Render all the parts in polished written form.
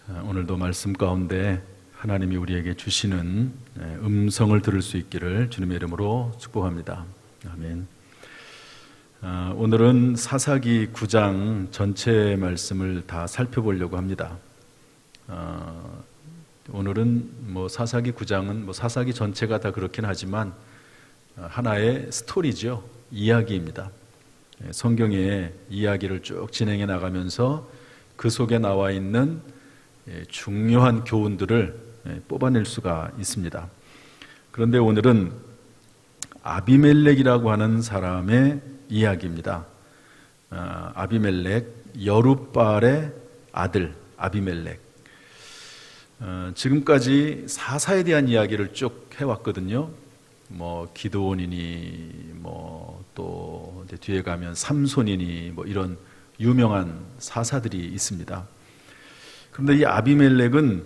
오늘도 말씀 가운데 하나님이 우리에게 주시는 음성을 들을 수 있기를 주님의 이름으로 축복합니다. 아멘. 오늘은 사사기 9장 전체 말씀을 다 살펴보려고 합니다. 오늘은 사사기 9장은 사사기 전체가 다 그렇긴 하지만 하나의 스토리죠. 이야기입니다. 성경의 이야기를 쭉 진행해 나가면서 그 속에 나와 있는 중요한 교훈들을 뽑아낼 수가 있습니다. 그런데 오늘은 아비멜렉이라고 하는 사람의 이야기입니다. 아비멜렉, 여룻바알의 아들 아비멜렉. 지금까지 사사에 대한 이야기를 쭉 해왔거든요. 기드온이니 또 뒤에 가면 삼손이니 이런 유명한 사사들이 있습니다. 그런데 이 아비멜렉은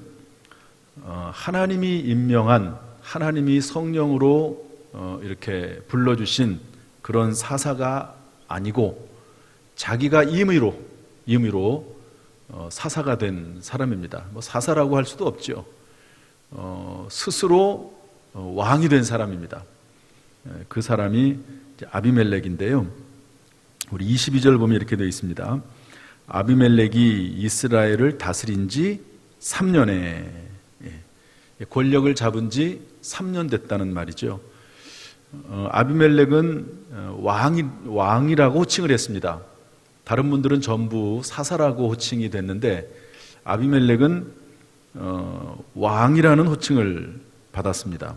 하나님이 임명한, 하나님이 성령으로 이렇게 불러주신 그런 사사가 아니고 자기가 임의로 사사가 된 사람입니다. 사사라고 할 수도 없죠. 스스로 왕이 된 사람입니다. 그 사람이 아비멜렉인데요. 우리 22절 보면 이렇게 되어 있습니다. 아비멜렉이 이스라엘을 다스린 지 3년에 권력을 잡은 지 3년 됐다는 말이죠. 아비멜렉은 왕이라고 호칭을 했습니다. 다른 분들은 전부 사사라고 호칭이 됐는데 아비멜렉은 왕이라는 호칭을 받았습니다.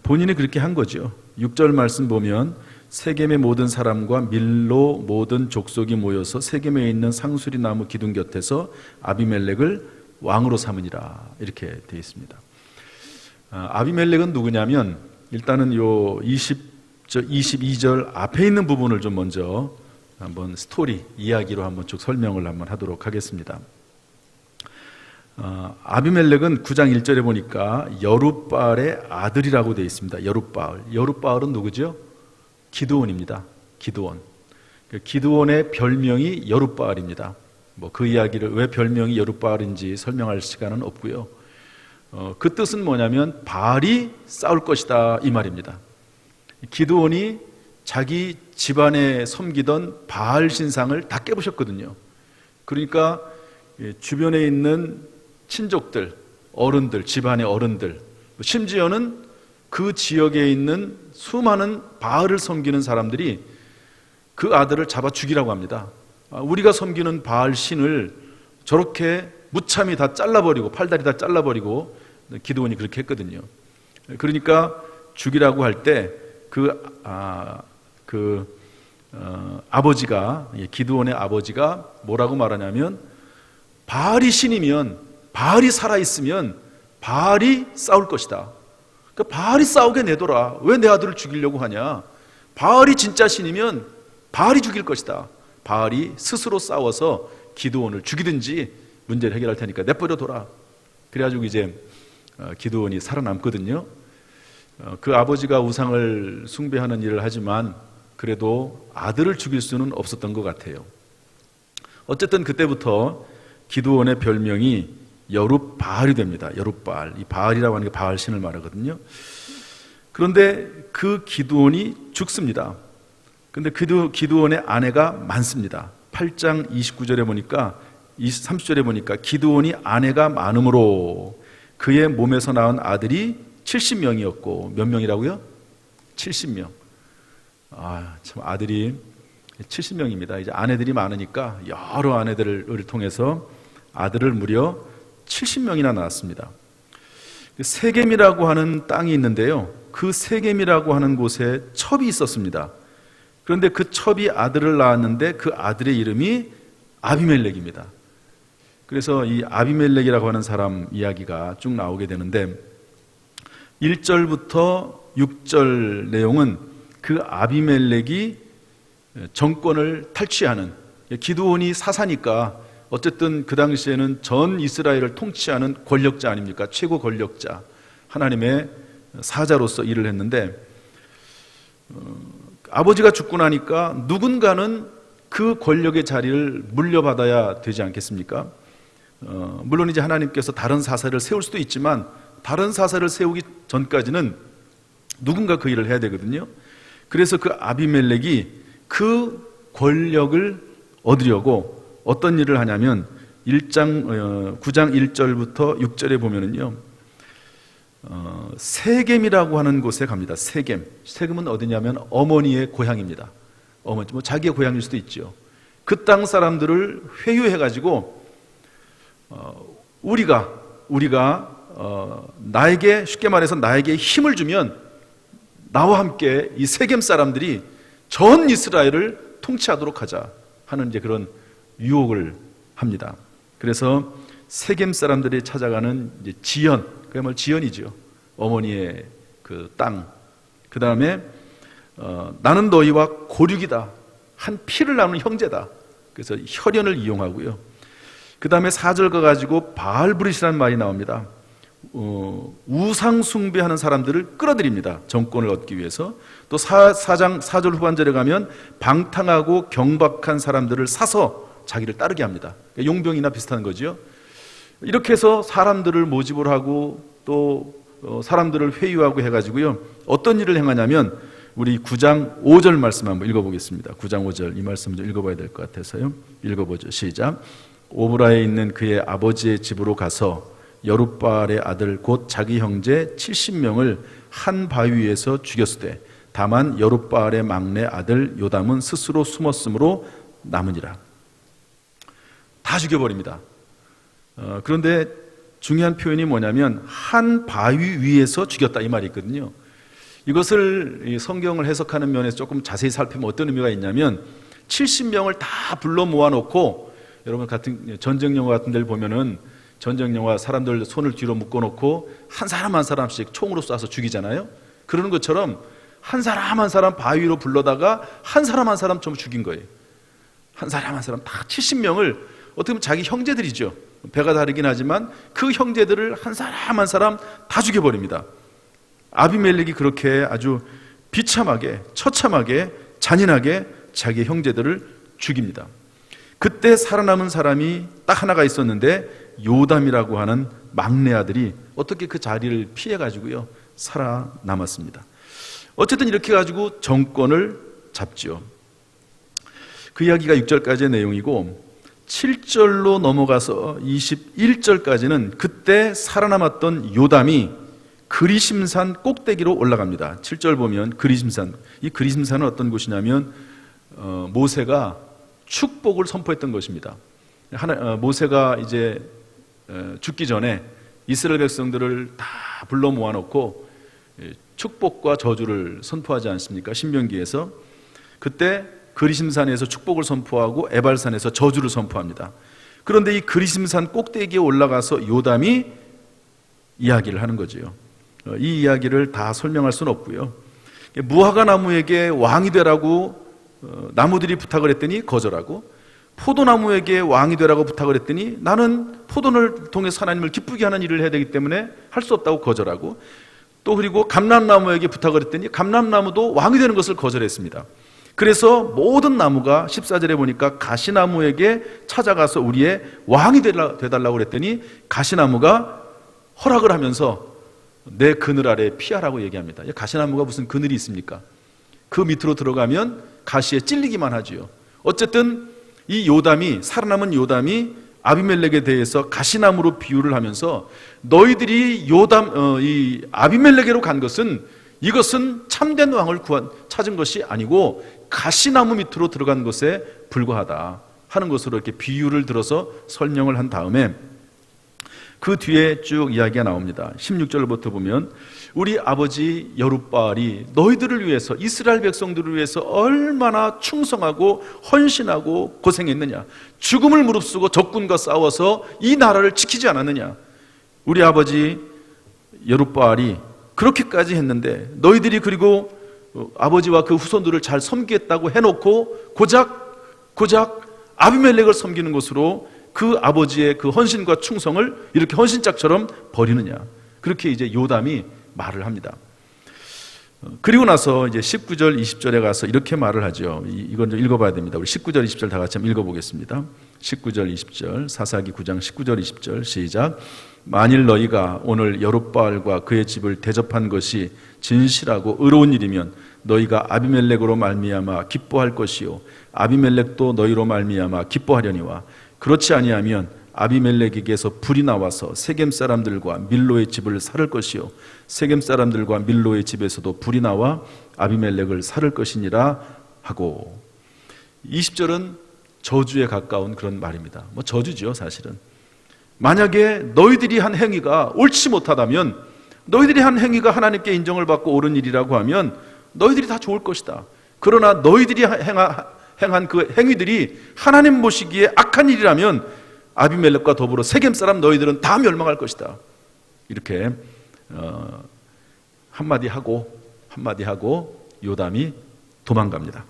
본인이 그렇게 한 거죠. 6절 말씀 보면 세겜의 모든 사람과 밀로 모든 족속이 모여서 세겜에 있는 상수리 나무 기둥 곁에서 아비멜렉을 왕으로 삼으니라, 이렇게 되어 있습니다. 아비멜렉은 누구냐면 일단은 요 22절 앞에 있는 부분을 좀 먼저 한번 스토리, 이야기로 한번 쭉 설명을 한번 하도록 하겠습니다. 아비멜렉은 9장 1절에 보니까 여룻바알의 아들이라고 되어 있습니다. 여룻바알은 누구죠? 기드온입니다. 기드온의 별명이 여룻바알입니다. 그 이야기를 왜 별명이 여룻바알인지 설명할 시간은 없고요. 그 뜻은 뭐냐면 바알이 싸울 것이다, 이 말입니다. 기드온이 자기 집안에 섬기던 바알 신상을 다 깨부셨거든요. 그러니까 주변에 있는 친족들, 어른들, 집안의 어른들, 심지어는 그 지역에 있는 수많은 바알을 섬기는 사람들이 그 아들을 잡아 죽이라고 합니다. 우리가 섬기는 바알 신을 저렇게 무참히 다 잘라버리고, 팔다리 다 잘라버리고, 기드온이 그렇게 했거든요. 그러니까 죽이라고 할 때 아버지가, 기드온의 아버지가 뭐라고 말하냐면 바알이 신이면, 바알이 살아있으면 바알이 싸울 것이다. 그러니까 바알이 싸우게 내둬라. 왜 내 아들을 죽이려고 하냐? 바알이 진짜 신이면 바알이 죽일 것이다. 바알이 스스로 싸워서 기드온을 죽이든지 문제를 해결할 테니까 내버려둬라. 그래가지고 이제 기드온이 살아남거든요. 그 아버지가 우상을 숭배하는 일을 하지만 그래도 아들을 죽일 수는 없었던 것 같아요. 어쨌든 그때부터 기드온의 별명이 여룻바알이 됩니다. 여룻바알. 이 바알이라고 하는 게 바알 신을 말하거든요. 그런데 그 기드온이 죽습니다. 그런데 기드온의 아내가 많습니다. 8장 29절에 보니까, 30절에 보니까 기드온이 아내가 많으므로 그의 몸에서 낳은 아들이 70명이었고, 몇 명이라고요? 70명. 참 아들이 70명입니다. 이제 아내들이 많으니까 여러 아내들을 통해서 아들을 무려 70명이나 낳았습니다. 세겜이라고 하는 땅이 있는데요. 그 세겜이라고 하는 곳에 첩이 있었습니다. 그런데 그 첩이 아들을 낳았는데 그 아들의 이름이 아비멜렉입니다. 그래서 이 아비멜렉이라고 하는 사람 이야기가 쭉 나오게 되는데 1절부터 6절 내용은 그 아비멜렉이 정권을 탈취하는, 기드온이 사사니까 어쨌든 그 당시에는 전 이스라엘을 통치하는 권력자 아닙니까? 최고 권력자, 하나님의 사자로서 일을 했는데 아버지가 죽고 나니까 누군가는 그 권력의 자리를 물려받아야 되지 않겠습니까? 물론 이제 하나님께서 다른 사사를 세울 수도 있지만 다른 사사를 세우기 전까지는 누군가 그 일을 해야 되거든요. 그래서 그 아비멜렉이 그 권력을 얻으려고 어떤 일을 하냐면 9장 1절부터 6절에 보면은요, 세겜이라고 하는 곳에 갑니다. 세겜은 어디냐면 어머니의 고향입니다. 어머니, 뭐 자기의 고향일 수도 있죠. 그 땅 사람들을 회유해가지고 우리가 나에게, 쉽게 말해서 나에게 힘을 주면 나와 함께 이 세겜 사람들이 전 이스라엘을 통치하도록 하자 하는 이제 그런 유혹을 합니다. 그래서 세겜 사람들이 찾아가는 이제 지연, 그야말로 지연이죠. 어머니의 그 땅. 그 다음에 나는 너희와 고륙이다. 한 피를 나누는 형제다. 그래서 혈연을 이용하고요. 그 다음에 4절 가가지고 바알브릿이라는 말이 나옵니다. 우상 숭배하는 사람들을 끌어들입니다. 정권을 얻기 위해서. 또 4절 후반절에 가면 방탕하고 경박한 사람들을 사서 자기를 따르게 합니다. 용병이나 비슷한 거죠. 이렇게 해서 사람들을 모집을 하고 또 사람들을 회유하고 해가지고요, 어떤 일을 행하냐면 우리 9장 5절 말씀 한번 읽어보겠습니다. 9장 5절 이 말씀 좀 읽어봐야 될 것 같아서요. 읽어보죠. 시작. 오브라에 있는 그의 아버지의 집으로 가서 여룻바알의 아들 곧 자기 형제 70명을 한 바위 위에서 죽였으되 다만 여룻바알의 막내 아들 요담은 스스로 숨었으므로 남으니라. 다 죽여버립니다. 그런데 중요한 표현이 뭐냐면 한 바위 위에서 죽였다 이 말이 있거든요. 이것을 성경을 해석하는 면에서 조금 자세히 살피면 어떤 의미가 있냐면 70명을 다 불러 모아놓고, 여러분 같은 전쟁 영화 같은 데를 보면은 전쟁 영화 사람들 손을 뒤로 묶어놓고 한 사람 한 사람씩 총으로 쏴서 죽이잖아요. 그러는 것처럼 한 사람 한 사람 바위로 불러다가 한 사람 한 사람 좀 죽인 거예요. 한 사람 한 사람 다 70명을 어떻게 보면 자기 형제들이죠. 배가 다르긴 하지만 그 형제들을 한 사람 한 사람 다 죽여버립니다. 아비멜렉이 그렇게 아주 비참하게, 처참하게, 잔인하게 자기 형제들을 죽입니다. 그때 살아남은 사람이 딱 하나가 있었는데 요담이라고 하는 막내 아들이 어떻게 그 자리를 피해가지고요 살아남았습니다. 어쨌든 이렇게 가지고 정권을 잡죠. 그 이야기가 6절까지의 내용이고 7절로 넘어가서 21절까지는 그때 살아남았던 요담이 그리심산 꼭대기로 올라갑니다. 7절 보면 그리심산, 이 그리심산은 어떤 곳이냐면 모세가 축복을 선포했던 것입니다. 모세가 이제 죽기 전에 이스라엘 백성들을 다 불러 모아놓고 축복과 저주를 선포하지 않습니까? 신명기에서. 그때 그리심산에서 축복을 선포하고 에발산에서 저주를 선포합니다. 그런데 이 그리심산 꼭대기에 올라가서 요담이 이야기를 하는 거죠. 이 이야기를 다 설명할 수는 없고요. 무화과 나무에게 왕이 되라고 나무들이 부탁을 했더니 거절하고, 포도나무에게 왕이 되라고 부탁을 했더니 나는 포도를 통해서 하나님을 기쁘게 하는 일을 해야 되기 때문에 할 수 없다고 거절하고, 또 그리고 감람나무에게 부탁을 했더니 감람나무도 왕이 되는 것을 거절했습니다. 그래서 모든 나무가 14절에 보니까 가시나무에게 찾아가서 우리의 왕이 되달라고 그랬더니 가시나무가 허락을 하면서 내 그늘 아래 피하라고 얘기합니다. 가시나무가 무슨 그늘이 있습니까? 그 밑으로 들어가면 가시에 찔리기만 하지요. 어쨌든 이 요담이, 살아남은 요담이 아비멜렉에 대해서 가시나무로 비유를 하면서 너희들이 이 아비멜렉에로 간 것은, 이것은 참된 왕을 찾은 것이 아니고 가시나무 밑으로 들어간 것에 불과하다 하는 것으로 이렇게 비유를 들어서 설명을 한 다음에 그 뒤에 쭉 이야기가 나옵니다. 16절부터 보면 우리 아버지 여룻바알이 너희들을 위해서, 이스라엘 백성들을 위해서 얼마나 충성하고 헌신하고 고생했느냐, 죽음을 무릅쓰고 적군과 싸워서 이 나라를 지키지 않았느냐. 우리 아버지 여룻바알이 그렇게까지 했는데 너희들이 그리고 아버지와 그 후손들을 잘 섬기겠다고 해놓고 고작 아비멜렉을 섬기는 것으로 그 아버지의 그 헌신과 충성을 이렇게 헌신짝처럼 버리느냐. 그렇게 이제 요담이 말을 합니다. 그리고 나서 이제 19절 20절에 가서 이렇게 말을 하죠. 이건 좀 읽어봐야 됩니다. 우리 19절 20절 다 같이 한번 읽어보겠습니다. 19절 20절, 사사기 9장 19절 20절 시작. 만일 너희가 오늘 여룻바알과 그의 집을 대접한 것이 진실하고 의로운 일이면 너희가 아비멜렉으로 말미암아 기뻐할 것이요 아비멜렉도 너희로 말미암아 기뻐하려니와 그렇지 아니하면 아비멜렉에게서 불이 나와서 세겜 사람들과 밀로의 집을 살을 것이요 세겜 사람들과 밀로의 집에서도 불이 나와 아비멜렉을 살을 것이니라 하고. 20절은 저주에 가까운 그런 말입니다. 뭐 저주죠 사실은. 만약에 너희들이 한 행위가 옳지 못하다면, 너희들이 한 행위가 하나님께 인정을 받고 옳은 일이라고 하면 너희들이 다 좋을 것이다. 그러나 너희들이 행한 그 행위들이 하나님 보시기에 악한 일이라면 아비멜렉과 더불어 세겜 사람 너희들은 다 멸망할 것이다. 이렇게 한마디 하고 요담이 도망갑니다.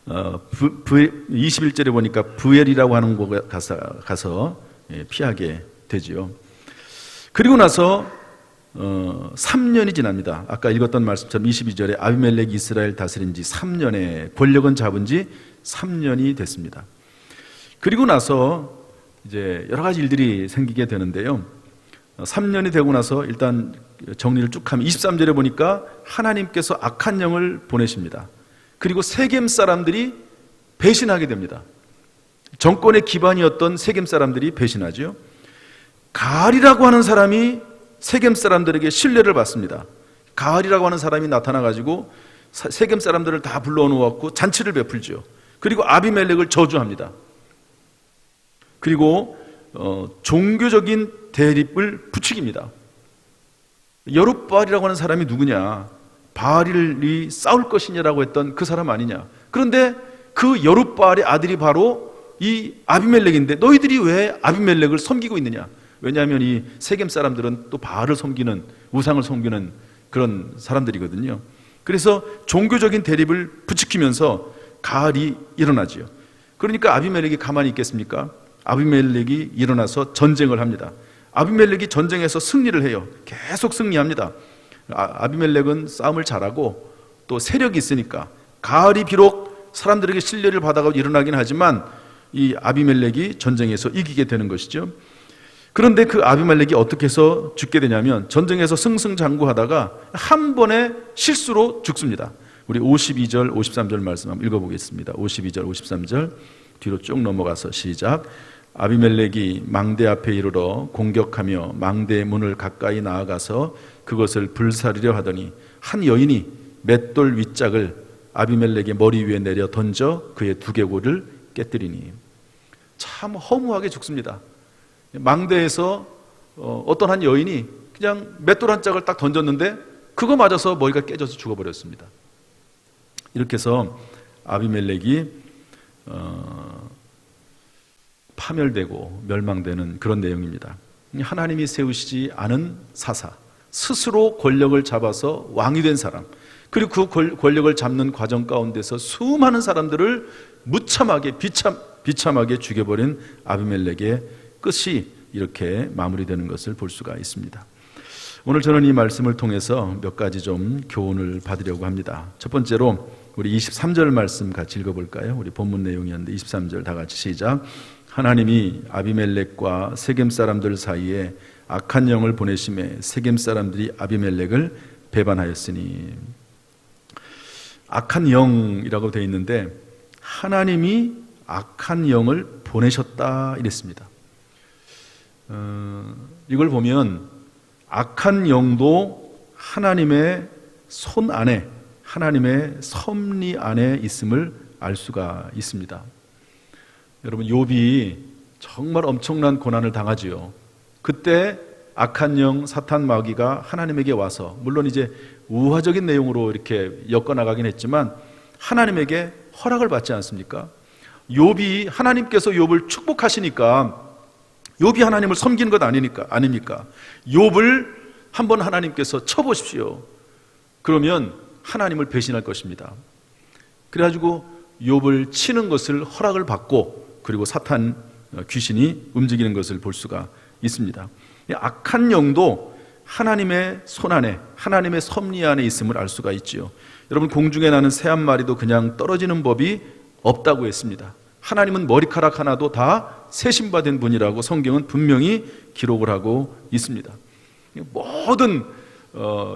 21절에 보니까 부엘이라고 하는 곳에 가서 피하게 되지요. 그리고 나서 3년이 지납니다. 아까 읽었던 말씀처럼 22절에 아비멜렉이 이스라엘 다스린 지 3년에 권력은 잡은 지 3년이 됐습니다. 그리고 나서 이제 여러 가지 일들이 생기게 되는데요. 3년이 되고 나서 일단 정리를 쭉 하면 23절에 보니까 하나님께서 악한 영을 보내십니다. 그리고 세겜 사람들이 배신하게 됩니다. 정권의 기반이었던 세겜 사람들이 배신하죠. 가알이라고 하는 사람이 세겜 사람들에게 신뢰를 받습니다. 가알이라고 하는 사람이 나타나가지고 세겜 사람들을 다 불러놓았고 잔치를 베풀죠. 그리고 아비멜렉을 저주합니다. 그리고 종교적인 대립을 부추깁니다. 여룻바알이라고 하는 사람이 누구냐? 바알이 싸울 것이냐라고 했던 그 사람 아니냐? 그런데 그 여룻바알의 아들이 바로 이 아비멜렉인데 너희들이 왜 아비멜렉을 섬기고 있느냐? 왜냐하면 이 세겜 사람들은 또 바알을 섬기는, 우상을 섬기는 그런 사람들이거든요. 그래서 종교적인 대립을 부추기면서 가알이 일어나지요. 그러니까 아비멜렉이 가만히 있겠습니까? 아비멜렉이 일어나서 전쟁을 합니다. 아비멜렉이 전쟁에서 승리를 해요. 계속 승리합니다. 아비멜렉은 싸움을 잘하고 또 세력이 있으니까 가알이 비록 사람들에게 신뢰를 받아가 일어나긴 하지만 이 아비멜렉이 전쟁에서 이기게 되는 것이죠. 그런데 그 아비멜렉이 어떻게 해서 죽게 되냐면 전쟁에서 승승장구하다가 한 번에 실수로 죽습니다. 우리 52절 53절 말씀 한번 읽어보겠습니다. 52절 53절 뒤로 쭉 넘어가서 시작. 아비멜렉이 망대 앞에 이르러 공격하며 망대의 문을 가까이 나아가서 그것을 불사르려 하더니 한 여인이 맷돌 윗짝을 아비멜렉의 머리 위에 내려 던져 그의 두개골을 깨뜨리니. 참 허무하게 죽습니다. 망대에서 어떤 한 여인이 그냥 맷돌 한 짝을 딱 던졌는데 그거 맞아서 머리가 깨져서 죽어버렸습니다. 이렇게 해서 아비멜렉이 파멸되고 멸망되는 그런 내용입니다. 하나님이 세우시지 않은 사사, 스스로 권력을 잡아서 왕이 된 사람, 그리고 그 권력을 잡는 과정 가운데서 수많은 사람들을 무참하게 비참하게 죽여버린 아비멜렉의 끝이 이렇게 마무리되는 것을 볼 수가 있습니다. 오늘 저는 이 말씀을 통해서 몇 가지 좀 교훈을 받으려고 합니다. 첫 번째로 우리 23절 말씀 같이 읽어볼까요? 우리 본문 내용이었는데 23절 다 같이 시작. 하나님이 아비멜렉과 세겜 사람들 사이에 악한 영을 보내심에 세겜 사람들이 아비멜렉을 배반하였으니. 악한 영이라고 되어 있는데 하나님이 악한 영을 보내셨다 이랬습니다. 이걸 보면 악한 영도 하나님의 손 안에, 하나님의 섭리 안에 있음을 알 수가 있습니다. 여러분, 욥이 정말 엄청난 고난을 당하지요. 그때 악한 영, 사탄 마귀가 하나님에게 와서, 물론 이제 우화적인 내용으로 이렇게 엮어나가긴 했지만 하나님에게 허락을 받지 않습니까? 욥이 하나님께서 욥을 축복하시니까 욥이 하나님을 섬기는 것 아닙니까? 욥을 한번 하나님께서 쳐보십시오. 그러면 하나님을 배신할 것입니다. 그래가지고 욥을 치는 것을 허락을 받고 그리고 사탄 귀신이 움직이는 것을 볼 수가 있습니다. 악한 영도 하나님의 손 안에, 하나님의 섭리 안에 있음을 알 수가 있지요. 여러분, 공중에 나는 새 한 마리도 그냥 떨어지는 법이 없다고 했습니다. 하나님은 머리카락 하나도 다 세심받은 분이라고 성경은 분명히 기록을 하고 있습니다. 모든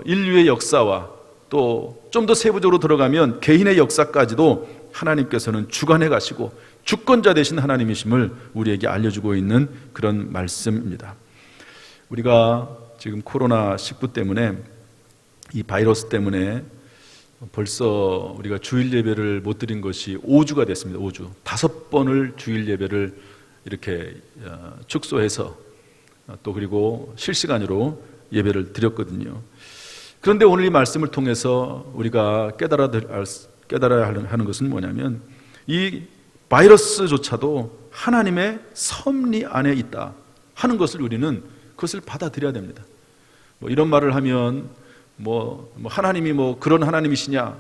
인류의 역사와 또 좀 더 세부적으로 들어가면 개인의 역사까지도 하나님께서는 주관해 가시고 주권자 되신 하나님이심을 우리에게 알려주고 있는 그런 말씀입니다. 우리가 지금 코로나19 때문에, 이 바이러스 때문에 벌써 우리가 주일 예배를 못 드린 것이 5주가 됐습니다. 5주. 5번을 주일 예배를 이렇게 축소해서 또 그리고 실시간으로 예배를 드렸거든요. 그런데 오늘 이 말씀을 통해서 우리가 깨달아야 하는 것은 뭐냐면, 이 바이러스조차도 하나님의 섭리 안에 있다 하는 것을 우리는 그것을 받아들여야 됩니다. 뭐 이런 말을 하면 하나님이 그런 하나님이시냐,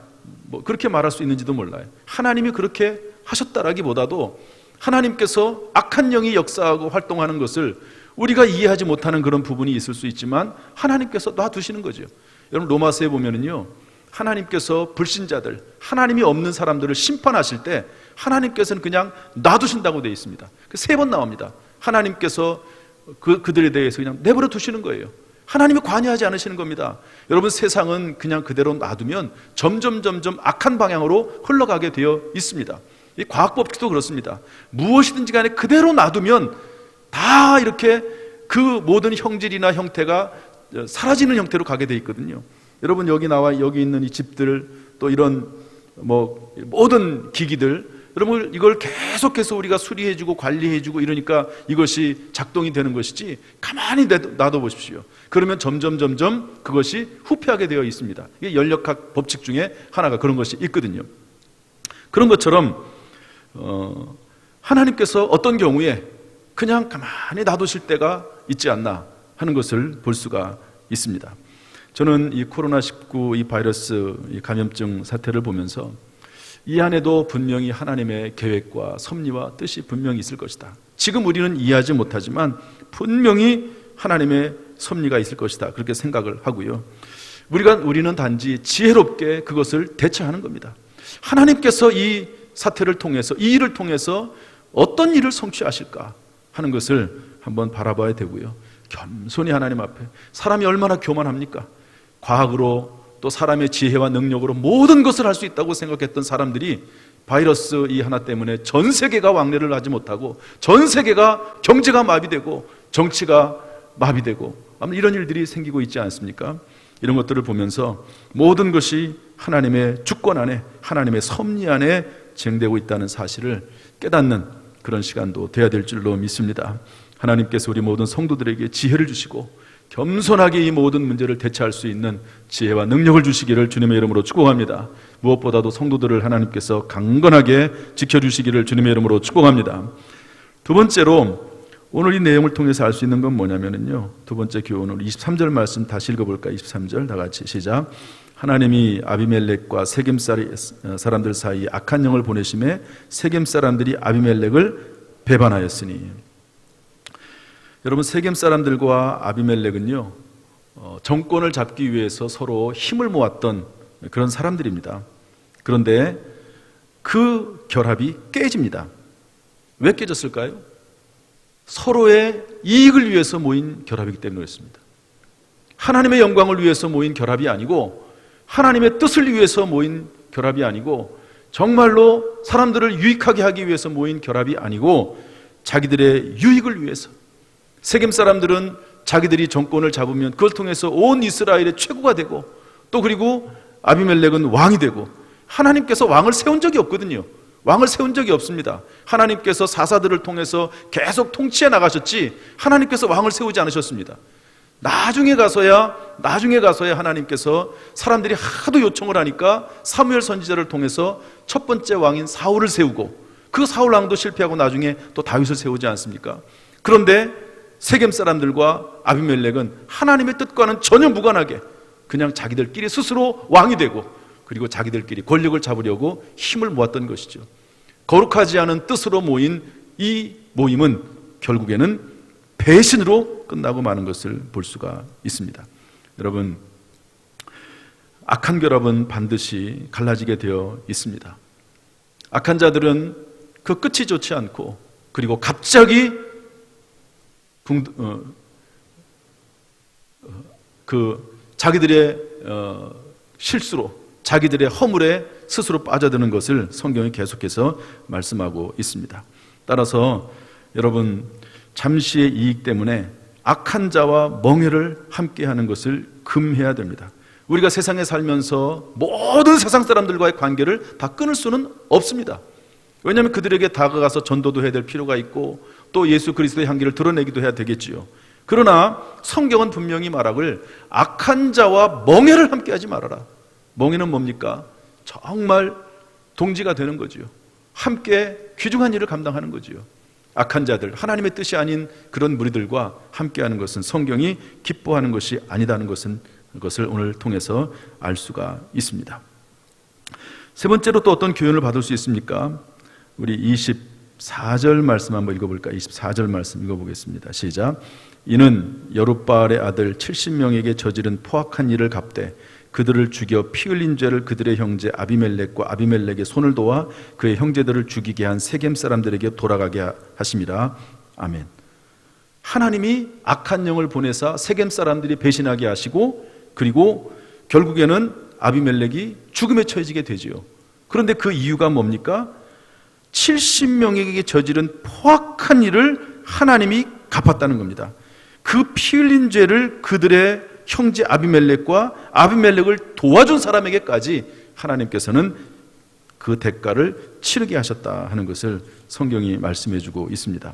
그렇게 말할 수 있는지도 몰라요. 하나님이 그렇게 하셨다라기보다도 하나님께서 악한 영이 역사하고 활동하는 것을 우리가 이해하지 못하는 그런 부분이 있을 수 있지만 하나님께서 놔두시는 거죠. 여러분, 로마서에 보면은요, 하나님께서 불신자들, 하나님이 없는 사람들을 심판하실 때 하나님께서는 그냥 놔두신다고 되어 있습니다. 3번 나옵니다. 하나님께서 그들에 대해서 그냥 내버려 두시는 거예요. 하나님이 관여하지 않으시는 겁니다. 여러분, 세상은 그냥 그대로 놔두면 점점 악한 방향으로 흘러가게 되어 있습니다. 이 과학법칙도 그렇습니다. 무엇이든지 간에 그대로 놔두면 다 이렇게 그 모든 형질이나 형태가 사라지는 형태로 가게 되어 있거든요. 여러분, 여기 있는 이 집들, 또 이런 모든 기기들, 여러분, 이걸 계속해서 우리가 수리해주고 관리해주고 이러니까 이것이 작동이 되는 것이지, 가만히 놔둬보십시오. 그러면 점점 그것이 후퇴하게 되어 있습니다. 이게 연력학 법칙 중에 하나가 그런 것이 있거든요. 그런 것처럼 하나님께서 어떤 경우에 그냥 가만히 놔두실 때가 있지 않나 하는 것을 볼 수가 있습니다. 저는 이 코로나19 이 바이러스 이 감염증 사태를 보면서 이 안에도 분명히 하나님의 계획과 섭리와 뜻이 분명히 있을 것이다. 지금 우리는 이해하지 못하지만 분명히 하나님의 섭리가 있을 것이다, 그렇게 생각을 하고요. 우리는 단지 지혜롭게 그것을 대처하는 겁니다. 하나님께서 이 사태를 통해서, 이 일을 통해서 어떤 일을 성취하실까 하는 것을 한번 바라봐야 되고요. 겸손히 하나님 앞에, 사람이 얼마나 교만합니까? 과학으로 또 사람의 지혜와 능력으로 모든 것을 할 수 있다고 생각했던 사람들이 바이러스 이 하나 때문에 전 세계가 왕래를 하지 못하고, 전 세계가 경제가 마비되고 정치가 마비되고, 아마 이런 일들이 생기고 있지 않습니까? 이런 것들을 보면서 모든 것이 하나님의 주권 안에, 하나님의 섭리 안에 진행되고 있다는 사실을 깨닫는 그런 시간도 돼야 될 줄로 믿습니다. 하나님께서 우리 모든 성도들에게 지혜를 주시고 겸손하게 이 모든 문제를 대처할 수 있는 지혜와 능력을 주시기를 주님의 이름으로 축복합니다. 무엇보다도 성도들을 하나님께서 강건하게 지켜주시기를 주님의 이름으로 축복합니다. 두 번째로, 오늘 이 내용을 통해서 알 수 있는 건 뭐냐면요, 두 번째 교훈은 23절 말씀 다시 읽어볼까요? 23절 다 같이 시작. 하나님이 아비멜렉과 세겜 사람들 사이에 악한 영을 보내심에 세겜 사람들이 아비멜렉을 배반하였으니. 여러분, 세겜 사람들과 아비멜렉은요, 정권을 잡기 위해서 서로 힘을 모았던 그런 사람들입니다. 그런데 그 결합이 깨집니다. 왜 깨졌을까요? 서로의 이익을 위해서 모인 결합이기 때문에 그렇습니다. 하나님의 영광을 위해서 모인 결합이 아니고, 하나님의 뜻을 위해서 모인 결합이 아니고, 정말로 사람들을 유익하게 하기 위해서 모인 결합이 아니고, 자기들의 유익을 위해서. 세겜 사람들은 자기들이 정권을 잡으면 그걸 통해서 온 이스라엘의 최고가 되고, 또 그리고 아비멜렉은 왕이 되고, 하나님께서 왕을 세운 적이 없거든요. 왕을 세운 적이 없습니다. 하나님께서 사사들을 통해서 계속 통치해 나가셨지, 하나님께서 왕을 세우지 않으셨습니다. 나중에 가서야 하나님께서, 사람들이 하도 요청을 하니까 사무엘 선지자를 통해서 첫 번째 왕인 사울을 세우고, 그 사울 왕도 실패하고 나중에 또 다윗을 세우지 않습니까? 그런데 세겜 사람들과 아비멜렉은 하나님의 뜻과는 전혀 무관하게 그냥 자기들끼리 스스로 왕이 되고, 그리고 자기들끼리 권력을 잡으려고 힘을 모았던 것이죠. 거룩하지 않은 뜻으로 모인 이 모임은 결국에는 배신으로 끝나고 마는 것을 볼 수가 있습니다. 여러분, 악한 결합은 반드시 갈라지게 되어 있습니다. 악한 자들은 그 끝이 좋지 않고, 그리고 갑자기 자기들의 실수로, 자기들의 허물에 스스로 빠져드는 것을 성경이 계속해서 말씀하고 있습니다. 따라서 여러분, 잠시의 이익 때문에 악한 자와 멍해를 함께하는 것을 금해야 됩니다. 우리가 세상에 살면서 모든 세상 사람들과의 관계를 다 끊을 수는 없습니다. 왜냐하면 그들에게 다가가서 전도도 해야 될 필요가 있고, 또 예수 그리스도의 향기를 드러내기도 해야 되겠지요. 그러나 성경은 분명히 말하길 악한 자와 멍해를 함께하지 말아라. 멍해는 뭡니까? 정말 동지가 되는 거지요. 함께 귀중한 일을 감당하는 거지요. 악한 자들, 하나님의 뜻이 아닌 그런 무리들과 함께하는 것은 성경이 기뻐하는 것이 아니다는 것을 오늘 통해서 알 수가 있습니다. 세 번째로 또 어떤 교훈을 받을 수 있습니까? 우리 24절 말씀 한번 읽어볼까요? 24절 말씀 읽어보겠습니다. 시작. 이는 여룻바알의 아들 70명에게 저지른 포악한 일을 갚되 그들을 죽여 피 흘린 죄를 그들의 형제 아비멜렉과 아비멜렉의 손을 도와 그의 형제들을 죽이게 한 세겜 사람들에게 돌아가게 하심이라. 아멘. 하나님이 악한 영을 보내사 세겜 사람들이 배신하게 하시고, 그리고 결국에는 아비멜렉이 죽음에 처해지게 되지요. 그런데 그 이유가 뭡니까? 70명에게 저지른 포악한 일을 하나님이 갚았다는 겁니다. 그 피 흘린 죄를 그들의 형제 아비멜렉과 아비멜렉을 도와준 사람에게까지 하나님께서는 그 대가를 치르게 하셨다 하는 것을 성경이 말씀해 주고 있습니다.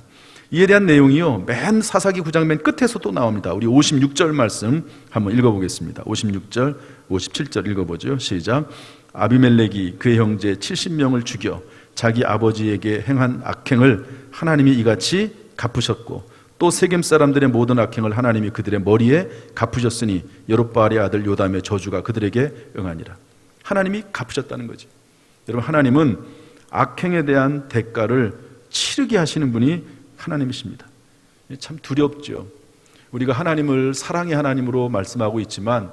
이에 대한 내용이요, 맨 사사기 9장 맨 끝에서 또 나옵니다. 우리 56절 말씀 한번 읽어보겠습니다. 56절, 57절 읽어보죠. 시작. 아비멜렉이 그의 형제 70명을 죽여 자기 아버지에게 행한 악행을 하나님이 이같이 갚으셨고, 또 세겜 사람들의 모든 악행을 하나님이 그들의 머리에 갚으셨으니 여룻바알의 아들 요담의 저주가 그들에게 응하니라. 하나님이 갚으셨다는 거지. 여러분, 하나님은 악행에 대한 대가를 치르게 하시는 분이 하나님이십니다. 참 두렵죠. 우리가 하나님을 사랑의 하나님으로 말씀하고 있지만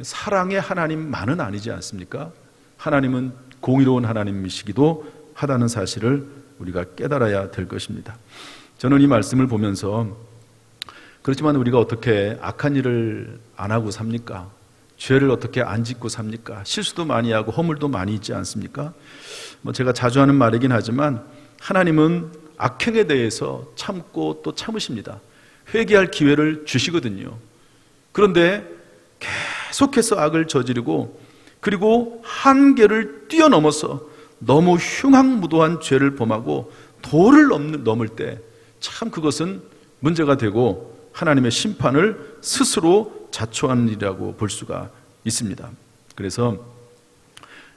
사랑의 하나님만은 아니지 않습니까? 하나님은 공의로운 하나님이시기도 하다는 사실을 우리가 깨달아야 될 것입니다. 저는 이 말씀을 보면서, 그렇지만 우리가 어떻게 악한 일을 안 하고 삽니까? 죄를 어떻게 안 짓고 삽니까? 실수도 많이 하고 허물도 많이 있지 않습니까? 제가 자주 하는 말이긴 하지만 하나님은 악행에 대해서 참고 또 참으십니다. 회개할 기회를 주시거든요. 그런데 계속해서 악을 저지르고, 그리고 한계를 뛰어넘어서 너무 흉악무도한 죄를 범하고 도를 넘을 때 참 그것은 문제가 되고 하나님의 심판을 스스로 자초하는 일이라고 볼 수가 있습니다. 그래서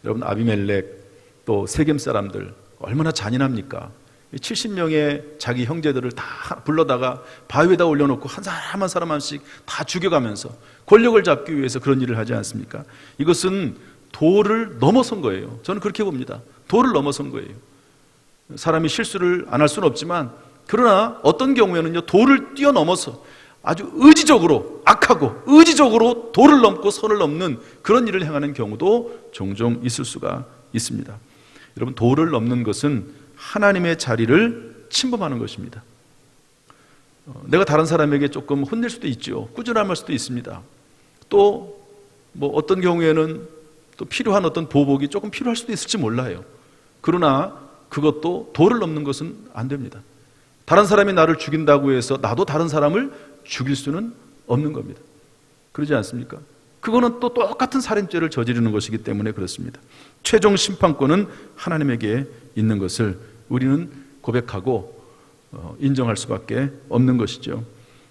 여러분, 아비멜렉 또 세겜 사람들 얼마나 잔인합니까? 70명의 자기 형제들을 다 불러다가 바위에다 올려놓고 한 사람 한 사람 한씩 다 죽여가면서 권력을 잡기 위해서 그런 일을 하지 않습니까? 이것은 도를 넘어선 거예요. 저는 그렇게 봅니다. 도를 넘어선 거예요. 사람이 실수를 안 할 수는 없지만, 그러나 어떤 경우에는요, 도를 뛰어넘어서 아주 의지적으로 악하고 의지적으로 도를 넘고 선을 넘는 그런 일을 행하는 경우도 종종 있을 수가 있습니다. 여러분, 도를 넘는 것은 하나님의 자리를 침범하는 것입니다. 내가 다른 사람에게 조금 혼낼 수도 있죠. 꾸준함할 수도 있습니다. 또 어떤 경우에는 또 필요한 어떤 보복이 조금 필요할 수도 있을지 몰라요. 그러나 그것도 도를 넘는 것은 안 됩니다. 다른 사람이 나를 죽인다고 해서 나도 다른 사람을 죽일 수는 없는 겁니다. 그러지 않습니까? 그거는 또 똑같은 살인죄를 저지르는 것이기 때문에 그렇습니다. 최종 심판권은 하나님에게 있는 것을 우리는 고백하고 인정할 수밖에 없는 것이죠.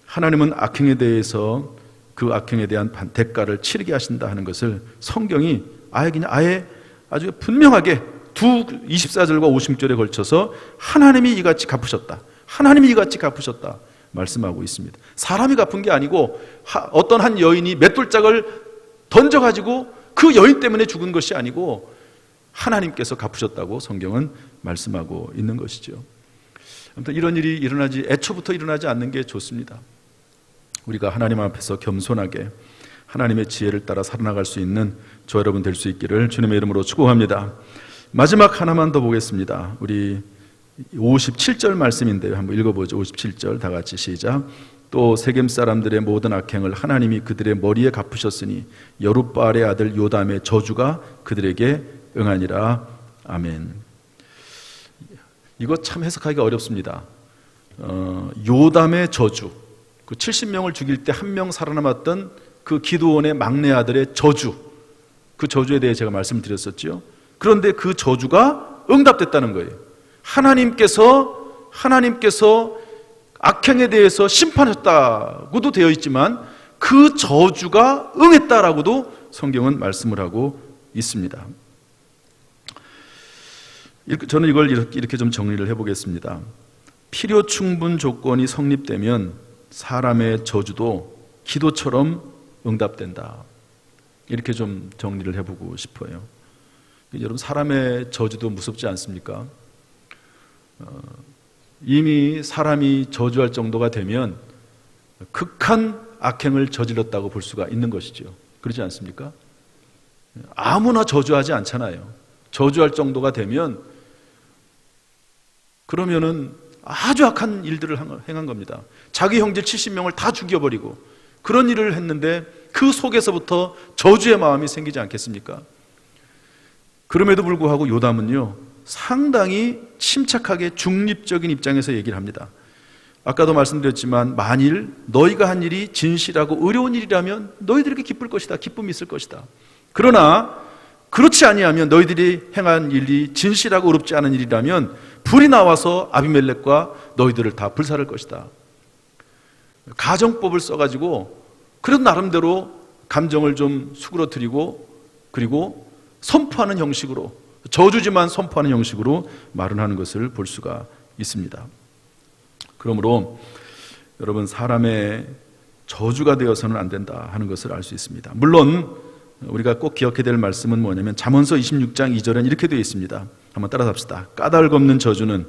하나님은 악행에 대해서 그 악행에 대한 대가를 치르게 하신다 하는 것을 성경이 아예 아주 분명하게 24절과 56절에 걸쳐서 하나님이 이같이 갚으셨다, 하나님이 이같이 갚으셨다 말씀하고 있습니다. 사람이 갚은 게 아니고 어떤 한 여인이 맷돌짝을 던져가지고 그 여인 때문에 죽은 것이 아니고 하나님께서 갚으셨다고 성경은 말씀하고 있는 것이죠. 아무튼 이런 일이 애초부터 일어나지 않는 게 좋습니다. 우리가 하나님 앞에서 겸손하게 하나님의 지혜를 따라 살아나갈 수 있는 저 여러분 될 수 있기를 주님의 이름으로 축복합니다. 마지막 하나만 더 보겠습니다. 우리 57절 말씀인데요. 한번 읽어보죠. 57절 다 같이 시작. 또 세겜 사람들의 모든 악행을 하나님이 그들의 머리에 갚으셨으니 여룻바알의 아들 요담의 저주가 그들에게 응하니라. 아멘. 이거 참 해석하기가 어렵습니다. 요담의 저주, 그 70명을 죽일 때 한 명 살아남았던 그 기드온의 막내 아들의 저주, 그 저주에 대해 제가 말씀드렸었죠. 그런데 그 저주가 응답됐다는 거예요. 하나님께서 악행에 대해서 심판했다고도 되어 있지만 그 저주가 응했다라고도 성경은 말씀을 하고 있습니다. 저는 이걸 이렇게 좀 정리를 해보겠습니다. 필요 충분 조건이 성립되면 사람의 저주도 기도처럼 응답된다. 이렇게 좀 정리를 해보고 싶어요. 여러분, 사람의 저주도 무섭지 않습니까? 이미 사람이 저주할 정도가 되면 극한 악행을 저질렀다고 볼 수가 있는 것이죠. 그렇지 않습니까? 아무나 저주하지 않잖아요. 저주할 정도가 되면 그러면은 아주 악한 일들을 행한 겁니다. 자기 형제 70명을 다 죽여버리고 그런 일을 했는데 그 속에서부터 저주의 마음이 생기지 않겠습니까? 그럼에도 불구하고 요담은요, 상당히 침착하게 중립적인 입장에서 얘기를 합니다. 아까도 말씀드렸지만 만일 너희가 한 일이 진실하고 의로운 일이라면 너희들에게 기쁠 것이다. 기쁨이 있을 것이다. 그러나 그렇지 아니하면 너희들이 행한 일이 진실하고 의롭지 않은 일이라면 불이 나와서 아비멜렉과 너희들을 다 불살할 것이다. 가정법을 써가지고 그래도 나름대로 감정을 좀 수그러뜨리고 그리고 선포하는 형식으로, 저주지만 선포하는 형식으로 말을 하는 것을 볼 수가 있습니다. 그러므로 여러분, 사람의 저주가 되어서는 안 된다 하는 것을 알 수 있습니다. 물론 우리가 꼭 기억해야 될 말씀은 뭐냐면 잠언서 26장 2절엔 이렇게 되어 있습니다. 한번 따라서 합시다. 까닭 없는 저주는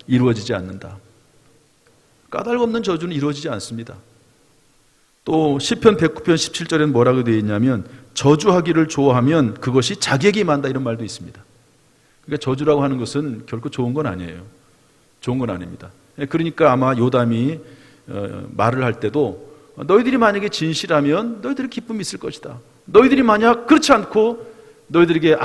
이루어지지 않는다. 까닭 없는 저주는 이루어지지 않습니다. 또 시편 109편 17절에는 뭐라고 되어 있냐면 저주하기를 좋아하면 그것이 자기에게 임한다, 이런 말도 있습니다. 그러니까 저주라고 하는 것은 결코 좋은 건 아니에요. 좋은 건 아닙니다. 그러니까 아마 요담이 말을 할 때도 너희들이 만약에 진실하면 너희들이 기쁨이 있을 것이다. 너희들이 만약 그렇지 않고 너희들이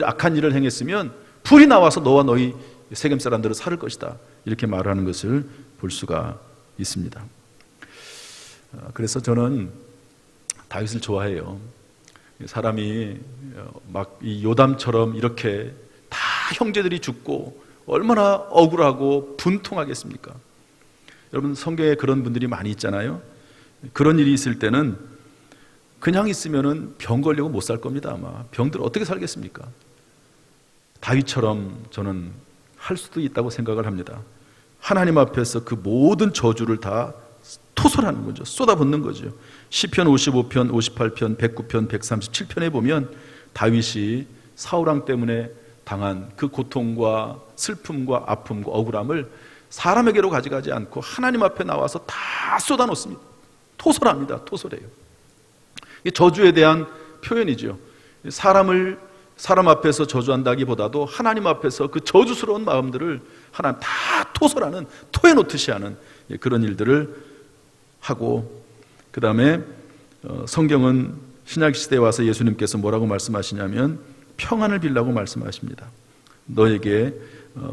악한 일을 행했으면 불이 나와서 너와 너희 세겜 사람들을 살을 것이다. 이렇게 말하는 것을 볼 수가 있습니다. 그래서 저는 다윗을 좋아해요. 사람이 막 이 요담처럼 이렇게 다 형제들이 죽고 얼마나 억울하고 분통하겠습니까? 여러분, 성경에 그런 분들이 많이 있잖아요. 그런 일이 있을 때는 그냥 있으면은 병 걸려고 못 살 겁니다. 아마 병들 어떻게 살겠습니까? 다윗처럼 저는 할 수도 있다고 생각을 합니다. 하나님 앞에서 그 모든 저주를 다 토설하는 거죠. 쏟아붓는 거죠. 시편 55편, 58편, 109편, 137편에 보면 다윗이 사울왕 때문에 당한 그 고통과 슬픔과 아픔과 억울함을 사람에게로 가져가지 않고 하나님 앞에 나와서 다 쏟아놓습니다. 토설합니다. 토설해요. 이게 저주에 대한 표현이죠. 사람 앞에서 저주한다기보다도 하나님 앞에서 그 저주스러운 마음들을 하나님 다 토설하는, 토해놓듯이 하는 그런 일들을 하고, 그 다음에 성경은 신약시대에 와서 예수님께서 뭐라고 말씀하시냐면 평안을 빌라고 말씀하십니다. 너에게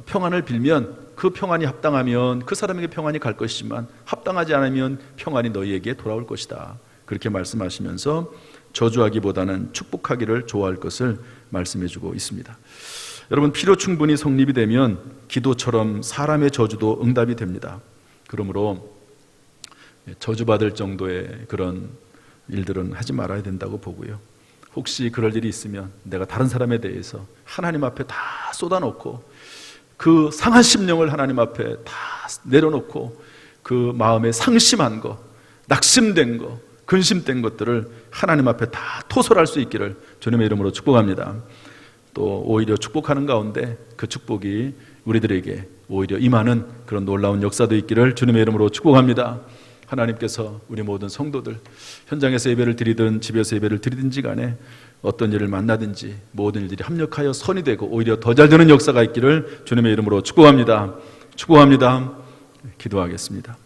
평안을 빌면 그 평안이 합당하면 그 사람에게 평안이 갈 것이지만 합당하지 않으면 평안이 너희에게 돌아올 것이다. 그렇게 말씀하시면서 저주하기보다는 축복하기를 좋아할 것을 말씀해주고 있습니다. 여러분, 필요 충분히 성립이 되면 기도처럼 사람의 저주도 응답이 됩니다. 그러므로 저주받을 정도의 그런 일들은 하지 말아야 된다고 보고요. 혹시 그럴 일이 있으면 내가 다른 사람에 대해서 하나님 앞에 다 쏟아놓고 그 상한 심령을 하나님 앞에 다 내려놓고 그 마음에 상심한 거, 낙심된 거, 근심된 것들을 하나님 앞에 다 토설할 수 있기를 주님의 이름으로 축복합니다. 또 오히려 축복하는 가운데 그 축복이 우리들에게 오히려 임하는 그런 놀라운 역사도 있기를 주님의 이름으로 축복합니다. 하나님께서 우리 모든 성도들 현장에서 예배를 드리든 집에서 예배를 드리든지 간에 어떤 일을 만나든지 모든 일들이 합력하여 선이 되고 오히려 더 잘 되는 역사가 있기를 주님의 이름으로 축복합니다. 기도하겠습니다.